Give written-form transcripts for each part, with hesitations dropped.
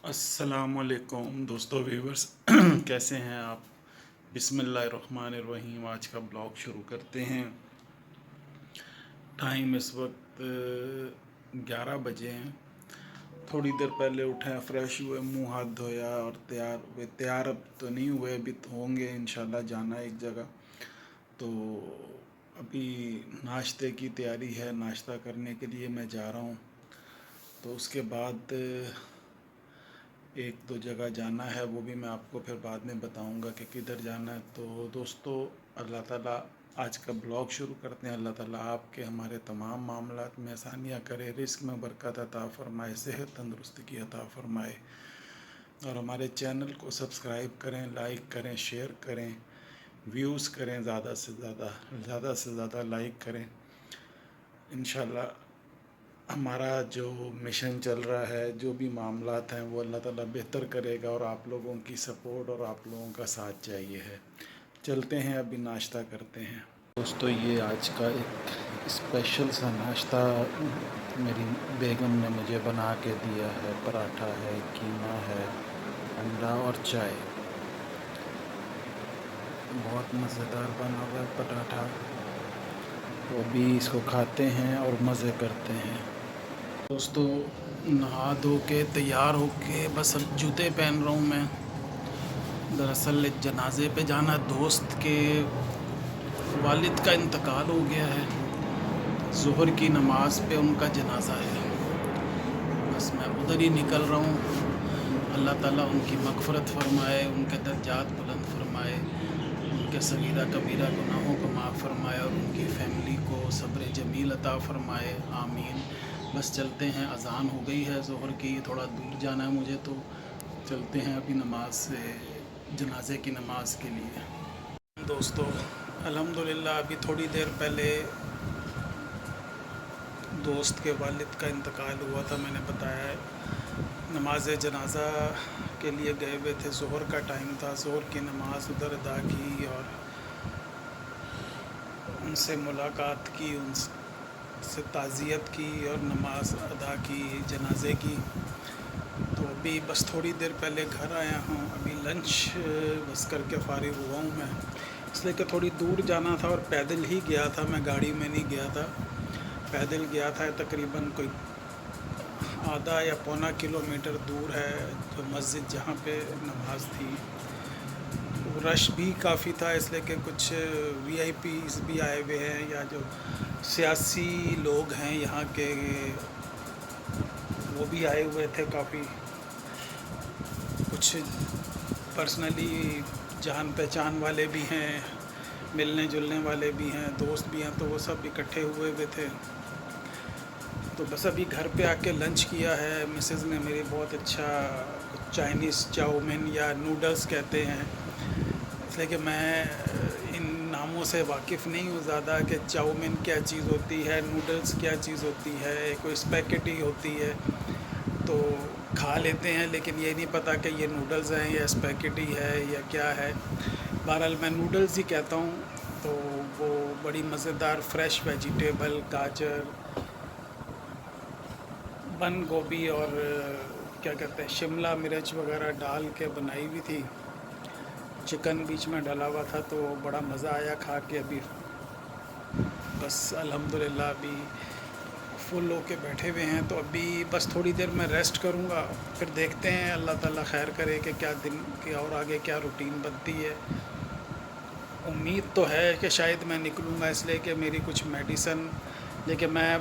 السلام علیکم دوستو ویورز کیسے ہیں آپ؟ بسم اللہ الرحمن الرحیم۔ آج کا بلاگ شروع کرتے ہیں۔ ٹائم اس وقت 11 بجے ہیں۔ تھوڑی دیر پہلے اٹھے، فریش ہوئے، منہ ہاتھ دھویا اور تیار ہوئے۔ تیار اب تو نہیں ہوئے، ابھی تو ہوں گے انشاءاللہ، جانا ہے ایک جگہ۔ تو ابھی ناشتے کی تیاری ہے، ناشتہ کرنے کے لیے میں جا رہا ہوں۔ تو اس کے بعد ایک دو جگہ جانا ہے، وہ بھی میں آپ کو پھر بعد میں بتاؤں گا کہ کدھر جانا ہے۔ تو دوستو، اللہ تعالیٰ آج کا بلاگ شروع کرتے ہیں۔ اللہ تعالیٰ آپ کے ہمارے تمام معاملات میں آسانیاں کرے، رزق میں برکت عطا فرمائے، صحت تندرستی کی عطا فرمائے، اور ہمارے چینل کو سبسکرائب کریں، لائک کریں، شیئر کریں، ویوز کریں، زیادہ سے زیادہ لائک کریں۔ انشاءاللہ ہمارا جو مشن چل رہا ہے، جو بھی معاملات ہیں، وہ اللہ تعالیٰ بہتر کرے گا، اور آپ لوگوں کی سپورٹ اور آپ لوگوں کا ساتھ چاہیے ہے۔ چلتے ہیں، ابھی ناشتہ کرتے ہیں۔ دوستو، یہ آج کا ایک اسپیشل سا ناشتہ میری بیگم نے مجھے بنا کے دیا ہے۔ پراٹھا ہے، قیمہ ہے، انڈا اور چائے۔ بہت مزیدار بنا ہوا ہے پراٹھا۔ تو ابھی اس کو کھاتے ہیں اور مزے کرتے ہیں۔ دوستو، نہا دھو کے تیار ہو کے بس اب جوتے پہن رہا ہوں میں۔ دراصل ایک جنازے پہ جانا، دوست کے والد کا انتقال ہو گیا ہے۔ ظہر کی نماز پہ ان کا جنازہ ہے۔ بس میں ادھر ہی نکل رہا ہوں۔ اللہ تعالیٰ ان کی مغفرت فرمائے، ان کے درجات بلند فرمائے، ان کے صغیرہ کبیرہ گناہوں کو معاف فرمائے، اور ان کی فیملی کو صبر جمیل عطا فرمائے، آمین۔ بس چلتے ہیں، اذان ہو گئی ہے ظہر کی، تھوڑا دور جانا ہے مجھے، تو چلتے ہیں ابھی نماز سے، جنازے کی نماز کے لیے۔ دوستو، الحمدللہ ابھی تھوڑی دیر پہلے دوست کے والد کا انتقال ہوا تھا، میں نے بتایا ہے۔ نماز جنازہ کے لیے گئے ہوئے تھے، ظہر کا ٹائم تھا، ظہر کی نماز ادھر ادا کی اور ان سے ملاقات کی، ان سے تعزیت کی اور نماز ادا کی جنازے کی۔ تو ابھی بس تھوڑی دیر پہلے گھر آیا ہوں، ابھی لنچ بس کر کے فارغ ہوا ہوں میں، اس لیے کہ تھوڑی دور جانا تھا اور پیدل ہی گیا تھا میں، گاڑی میں نہیں گیا تھا، پیدل گیا تھا۔ تقریباً کوئی آدھا یا پونا کلومیٹر دور ہے جو مسجد جہاں پہ نماز تھی۔ رش بھی کافی تھا، اس لیے کہ کچھ وی آئی پیز بھی آئے ہوئے ہیں، یا جو سیاسی لوگ ہیں یہاں کے، وہ بھی آئے ہوئے تھے کافی۔ کچھ پرسنلی جان پہچان والے بھی ہیں، ملنے جلنے والے بھی ہیں، دوست بھی ہیں، تو وہ سب اکٹھے ہوئے تھے۔ تو بس ابھی گھر پہ آ کے لنچ کیا ہے، مسز نے میری بہت اچھا چائنیز چاؤمین یا نوڈلز کہتے ہیں، اس لیے کہ میں ان ناموں سے واقف نہیں ہوں زیادہ، کہ چاؤمین کیا چیز ہوتی ہے، نوڈلز کیا چیز ہوتی ہے، کوئی اسپیگیٹی ہوتی ہے، تو کھا لیتے ہیں، لیکن یہ نہیں پتہ کہ یہ نوڈلز ہیں یا اسپیگیٹی ہے یا کیا ہے۔ بہرحال میں نوڈلز ہی کہتا ہوں۔ تو وہ بڑی مزیدار فریش ویجیٹیبل، گاجر، بند گوبھی اور کیا کہتے ہیں شملہ مرچ وغیرہ ڈال کے بنائی ہوئی تھی، چکن بیچ میں ڈلا ہوا تھا، تو بڑا مزہ آیا کھا کے۔ ابھی بس الحمدللہ ابھی فل ہو کے بیٹھے ہوئے ہیں، تو ابھی بس تھوڑی دیر میں ریسٹ کروں گا، پھر دیکھتے ہیں اللہ تعالیٰ خیر کرے کہ کیا دن کی اور آگے کیا روٹین بنتی ہے۔ امید تو ہے کہ شاید میں نکلوں گا، اس لیے کہ میری کچھ میڈیسن، لیکن میں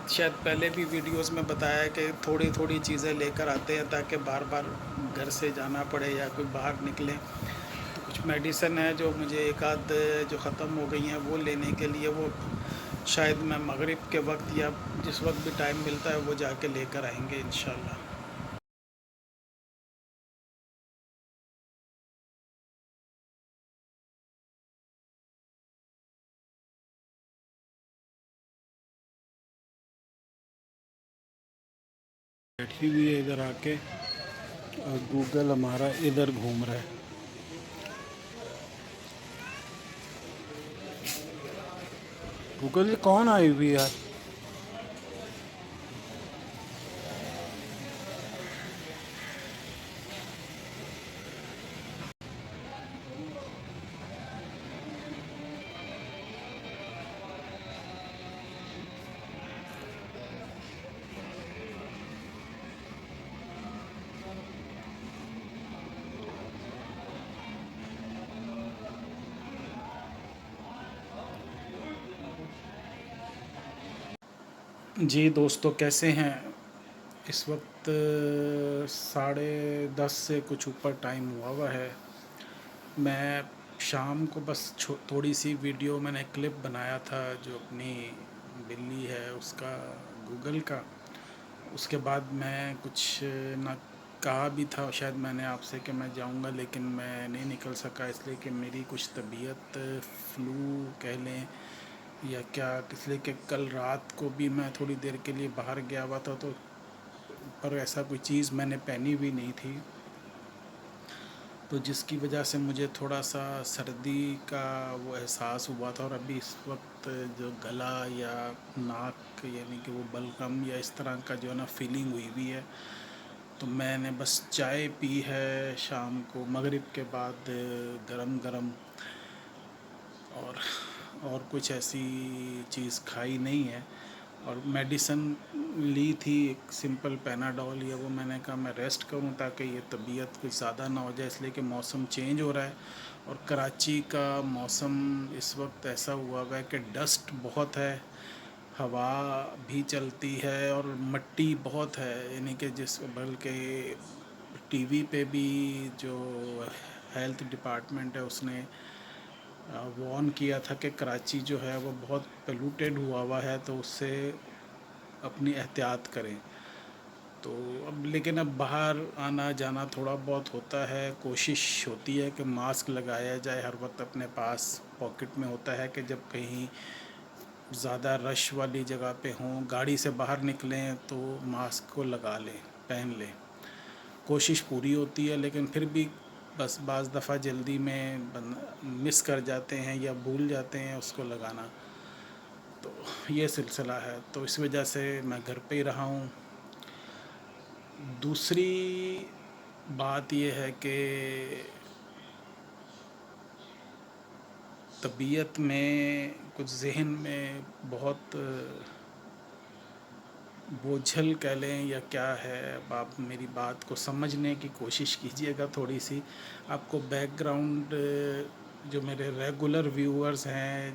شاید پہلے بھی ویڈیوز میں بتایا کہ تھوڑی تھوڑی چیزیں لے کر آتے ہیں تاکہ بار بار گھر سے جانا پڑے یا کوئی باہر نکلیں۔ تو کچھ میڈیسن ہے جو مجھے ایک آدھ جو ختم ہو گئی ہیں، وہ لینے کے لیے، وہ شاید میں مغرب کے وقت یا جس وقت بھی ٹائم ملتا ہے وہ جا کے لے کر آئیں گے انشاءاللہ۔ بیٹھی ہوئی ہے ادھر آ کے، اور گوگل ہمارا ادھر گھوم رہا ہے۔ گوگل یہ کون آئی ہوئی ہے؟ جی دوستو، کیسے ہیں؟ اس وقت 10:30 سے کچھ اوپر ٹائم ہوا ہے۔ میں شام کو بس تھوڑی سی ویڈیو میں نے کلپ بنایا تھا جو اپنی بلی ہے اس کا، گوگل کا۔ اس کے بعد میں کچھ نہ کہا بھی تھا شاید میں نے آپ سے کہ میں جاؤں گا، لیکن میں نہیں نکل سکا، اس لیے کہ میری کچھ طبیعت فلو کہہ لیں یا کیا، اس لیے کہ کل رات کو بھی میں تھوڑی دیر کے لیے باہر گیا ہوا تھا، تو پر ایسا کوئی چیز میں نے پہنی بھی نہیں تھی، تو جس کی وجہ سے مجھے تھوڑا سا سردی کا وہ احساس ہوا تھا، اور ابھی اس وقت جو گلا یا ناک یعنی کہ وہ بلغم یا اس طرح کا جو ہے نا فیلنگ ہوئی ہے۔ تو میں نے بس چائے پی ہے شام کو مغرب کے بعد گرم گرم، اور کچھ ایسی چیز کھائی نہیں ہے، اور میڈیسن لی تھی ایک سمپل پیناڈول، یا وہ میں نے کہا میں ریسٹ کروں تاکہ یہ طبیعت کچھ زیادہ نہ ہو جائے، اس لیے کہ موسم چینج ہو رہا ہے، اور کراچی کا موسم اس وقت ایسا ہوا ہے کہ ڈسٹ بہت ہے، ہوا بھی چلتی ہے اور مٹی بہت ہے، یعنی کہ بلکہ ٹی وی پہ بھی جو ہیلتھ ڈپارٹمنٹ ہے اس نے وارن کیا تھا کہ کراچی جو ہے وہ بہت پلیوٹیڈ ہوا ہے، تو اس سے اپنی احتیاط کریں۔ تو لیکن اب باہر آنا جانا تھوڑا بہت ہوتا ہے، کوشش ہوتی ہے کہ ماسک لگایا جائے ہر وقت، اپنے پاس پاکٹ میں ہوتا ہے کہ جب کہیں زیادہ رش والی جگہ پہ ہوں، گاڑی سے باہر نکلیں تو ماسک کو لگا لیں، پہن لیں، کوشش پوری ہوتی ہے، لیکن پھر بھی بس بعض دفعہ جلدی میں مس کر جاتے ہیں یا بھول جاتے ہیں اس کو لگانا، تو یہ سلسلہ ہے، تو اس وجہ سے میں گھر پہ ہی رہا ہوں۔ دوسری بات یہ ہے کہ طبیعت میں کچھ ذہن میں بہت بوجھل کہہ لیں یا کیا ہے، اب آپ میری بات کو سمجھنے کی کوشش کیجئے گا تھوڑی سی۔ آپ کو بیک گراؤنڈ جو میرے ریگولر ویورز ہیں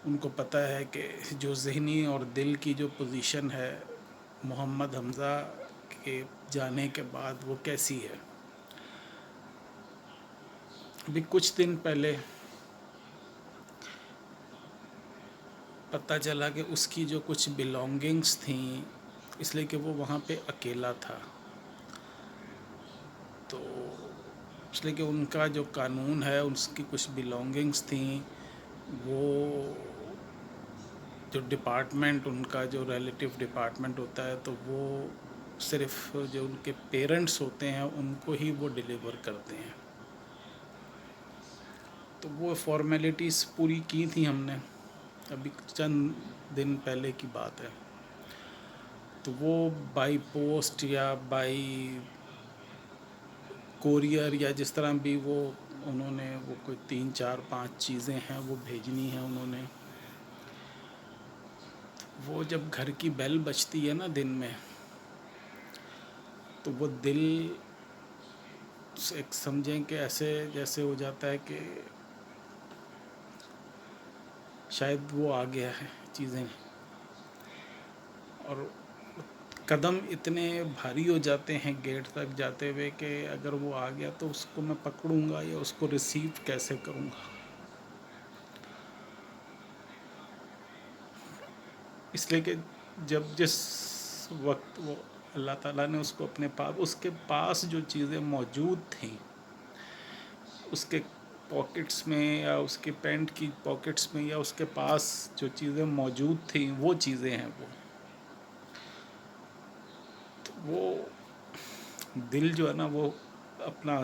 ان کو پتہ ہے کہ جو ذہنی اور دل کی جو پوزیشن ہے محمد حمزہ کے جانے کے بعد وہ کیسی ہے۔ ابھی کچھ دن پہلے پتہ چلا کہ اس کی جو کچھ بلانگنگز تھیں، اس لیے کہ وہ وہاں پہ اکیلا تھا، تو اس لیے کہ ان کا جو قانون ہے، اس کی کچھ بلانگنگز تھیں، وہ جو ڈپارٹمنٹ ان کا جو ریلیٹیو ڈپارٹمنٹ ہوتا ہے، تو وہ صرف جو ان کے پیرنٹس ہوتے ہیں ان کو ہی وہ ڈیلیور کرتے ہیں، تو وہ فارمیلٹیز پوری کی تھیں ہم نے، ابھی چند دن پہلے کی بات ہے، تو وہ بائی پوسٹ یا بائی کوریئر یا جس طرح بھی وہ انہوں نے وہ کوئی 3 4 5 چیزیں ہیں وہ بھیجنی ہیں انہوں نے۔ وہ جب گھر کی بیل بجتی ہے نا دن میں، تو وہ دل ایک سمجھیں کہ ایسے جیسے ہو جاتا ہے کہ شاید وہ آ گیا ہے چیزیں، اور قدم اتنے بھاری ہو جاتے ہیں گیٹ تک جاتے ہوئے کہ اگر وہ آ گیا تو اس کو میں پکڑوں گا یا اس کو ریسیو کیسے کروں گا۔ اس لیے کہ جب جس وقت وہ اللہ تعالیٰ نے اس کو اپنے پاس، اس کے پاس جو چیزیں موجود تھیں اس کے پاکٹس میں یا اس کے پینٹ کی پاکٹس میں یا اس کے پاس جو چیزیں موجود تھیں وہ چیزیں ہیں، وہ دل جو ہے نا، وہ اپنا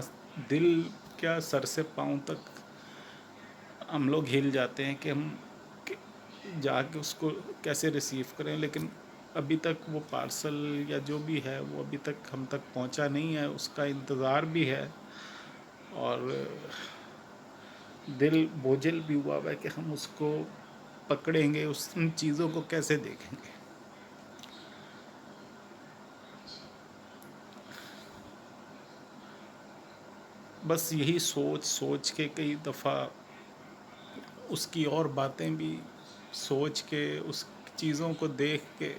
دل کیا سر سے پاؤں تک ہم لوگ ہل جاتے ہیں کہ ہم جا کے اس کو کیسے ریسیو کریں، لیکن ابھی تک وہ پارسل یا جو بھی ہے وہ ابھی تک ہم تک پہنچا نہیں ہے، اس کا انتظار بھی ہے، اور دل بوجھل بھی ہوا ہے کہ ہم اس کو پکڑیں گے، ان چیزوں کو کیسے دیکھیں گے۔ بس یہی سوچ کے کئی دفعہ اس کی اور باتیں بھی سوچ کے چیزوں کو دیکھ کے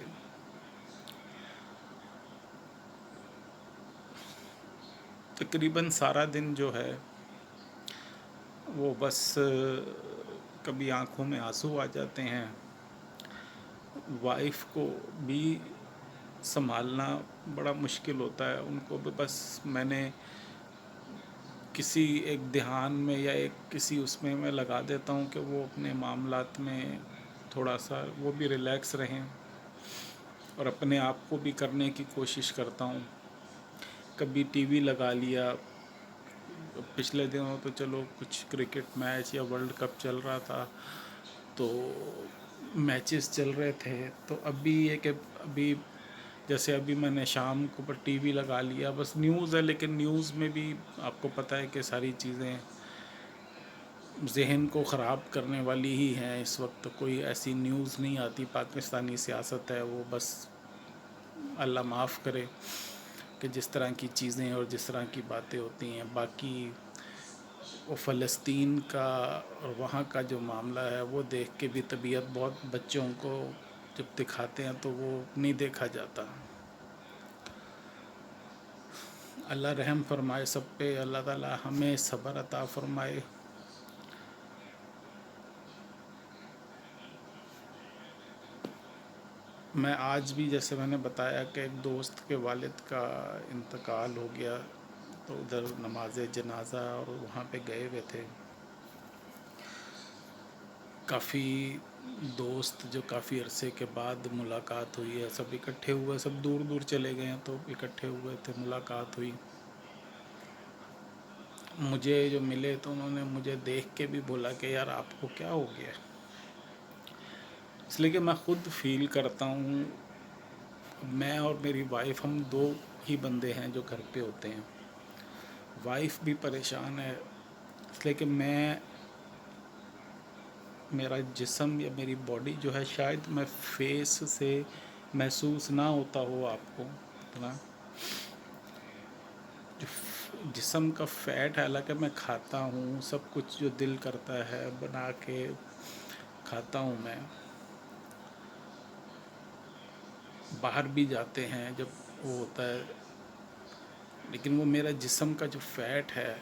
تقریباً سارا دن جو ہے وہ بس کبھی آنکھوں میں آنسو آ جاتے ہیں. وائف کو بھی سنبھالنا بڑا مشکل ہوتا ہے. ان کو بھی بس میں نے کسی ایک دھیان میں یا ایک کسی اس میں لگا دیتا ہوں کہ وہ اپنے معاملات میں تھوڑا سا وہ بھی ریلیکس رہیں, اور اپنے آپ کو بھی کرنے کی کوشش کرتا ہوں. کبھی ٹی وی لگا لیا. پچھلے دنوں تو چلو کچھ کرکٹ میچ یا ورلڈ کپ چل رہا تھا تو میچز چل رہے تھے, تو ابھی یہ کہ ابھی جیسے ابھی میں نے شام کو پر ٹی وی لگا لیا, بس نیوز ہے, لیکن نیوز میں بھی آپ کو پتہ ہے کہ ساری چیزیں ذہن کو خراب کرنے والی ہی ہیں. اس وقت کوئی ایسی نیوز نہیں آتی. پاکستانی سیاست ہے وہ بس اللہ معاف کرے کہ جس طرح کی چیزیں اور جس طرح کی باتیں ہوتی ہیں. باقی وہ فلسطین کا اور وہاں کا جو معاملہ ہے وہ دیکھ کے بھی طبیعت بہت, بچوں کو جب دکھاتے ہیں تو وہ نہیں دیکھا جاتا. اللہ رحم فرمائے سب پہ, اللہ تعالی ہمیں صبر عطا فرمائے. میں آج بھی جیسے میں نے بتایا کہ ایک دوست کے والد کا انتقال ہو گیا, تو ادھر نماز جنازہ اور وہاں پہ گئے ہوئے تھے. کافی دوست جو کافی عرصے کے بعد ملاقات ہوئی ہے, سب اکٹھے ہوئے, سب دور دور چلے گئے ہیں تو اکٹھے ہوئے تھے, ملاقات ہوئی. مجھے جو ملے تو انہوں نے مجھے دیکھ کے بھی بولا کہ یار آپ کو کیا ہو گیا. اس لیے کہ میں خود فیل کرتا ہوں, میں اور میری وائف ہم دو ہی بندے ہیں جو گھر پہ ہوتے ہیں. وائف بھی پریشان ہے, اس لیے کہ میرا جسم یا میری باڈی جو ہے, شاید میں فیس سے محسوس نہ ہوتا ہو آپ کو اتنا, جو جسم کا فیٹ ہے, حالانکہ میں کھاتا ہوں سب کچھ جو دل کرتا ہے بنا کے کھاتا ہوں. میں باہر بھی جاتے ہیں جب وہ ہوتا ہے, لیکن وہ میرا جسم کا جو فیٹ ہے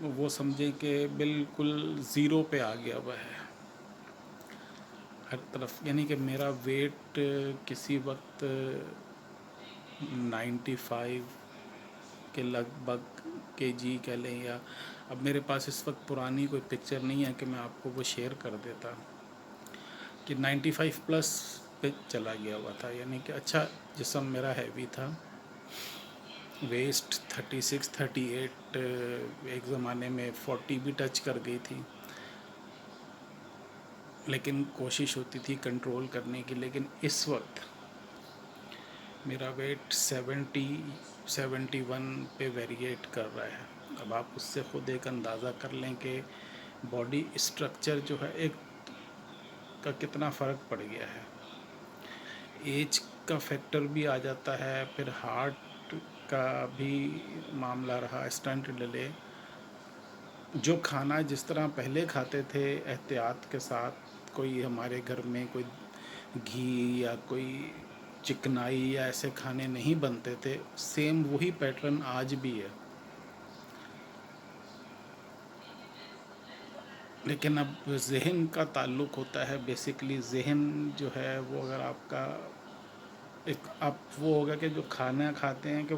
وہ سمجھیں کہ بالکل زیرو پہ آ گیا ہوا ہے ہر طرف. یعنی کہ میرا ویٹ کسی وقت 95 کے لگ بھگ کے جی کہہ لیں, یا اب میرے پاس اس وقت پرانی کوئی پکچر نہیں ہے کہ میں آپ کو وہ شیئر کر دیتا, کہ 95 پلس پہ چلا گیا ہوا تھا. یعنی کہ اچھا جسم میرا ہیوی تھا. ویسٹ 36 38 ایک زمانے میں 40 بھی ٹچ کر گئی تھی, لیکن کوشش ہوتی تھی کنٹرول کرنے کی. لیکن اس وقت میرا ویٹ 71 پہ ویریٹ کر رہا ہے. اب آپ اس سے خود ایک اندازہ کر لیں کہ باڈی اسٹرکچر جو ہے ایک کا کتنا فرق پڑ گیا ہے. ایج کا فیکٹر بھی آ جاتا ہے, پھر ہارٹ کا بھی معاملہ رہا, اسٹنٹ ڈلے. جو کھانا جس طرح پہلے کھاتے تھے احتیاط کے ساتھ, کوئی ہمارے گھر میں کوئی گھی یا کوئی چکنائی یا ایسے کھانے نہیں بنتے تھے, سیم وہی پیٹرن آج بھی ہے. لیکن اب ذہن کا تعلق ہوتا ہے, بیسیکلی ذہن جو ہے وہ اگر آپ کا ایک آپ وہ ہوگا کہ جو کھانا کھاتے ہیں کہ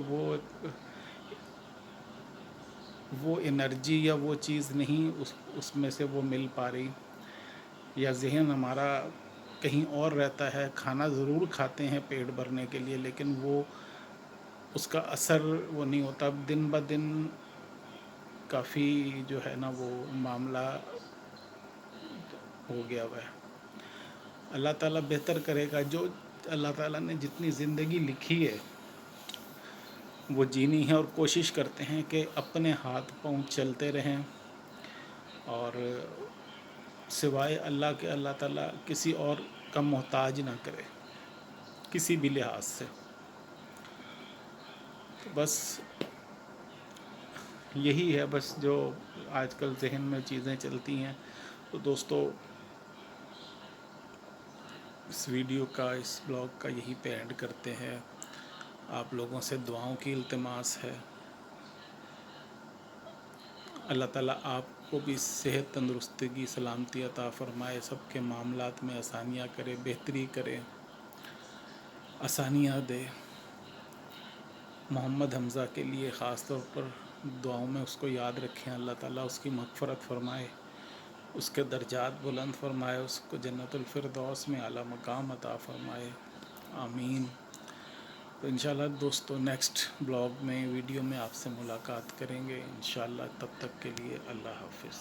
وہ انرجی یا وہ چیز نہیں اس میں سے وہ مل پا رہی, یا ذہن ہمارا کہیں اور رہتا ہے. کھانا ضرور کھاتے ہیں پیٹ بھرنے کے لیے, لیکن وہ اس کا اثر وہ نہیں ہوتا. اب دن بہ دن کافی جو ہے نا وہ معاملہ ہو گیا ہوا ہے. اللہ تعالیٰ بہتر کرے گا. جو اللہ تعالیٰ نے جتنی زندگی لکھی ہے وہ جینی ہے, اور کوشش کرتے ہیں کہ اپنے ہاتھ پاؤں چلتے رہیں, اور سوائے اللہ کے اللہ تعالیٰ کسی اور کا محتاج نہ کرے کسی بھی لحاظ سے. تو بس یہی ہے بس جو آج کل ذہن میں چیزیں چلتی ہیں. تو دوستو اس ویڈیو کا، اس بلاگ کا یہی پہ اینڈ کرتے ہیں. آپ لوگوں سے دعاؤں کی التماس ہے. اللہ تعالیٰ آپ کو بھی صحت، تندرستی، سلامتی عطا فرمائے، سب کے معاملات میں آسانیاں کرے، بہتری کرے، آسانیاں دے. محمد حمزہ کے لیے خاص طور پر دعاؤں میں اس کو یاد رکھیں. اللہ تعالیٰ اس کی مغفرت فرمائے، اس کے درجات بلند فرمائے، اس کو جنت الفردوس میں اعلیٰ مقام عطا فرمائے. آمین. تو انشاءاللہ دوستو نیکسٹ بلاگ میں، ویڈیو میں آپ سے ملاقات کریں گے انشاءاللہ. تب تک کے لیے اللہ حافظ.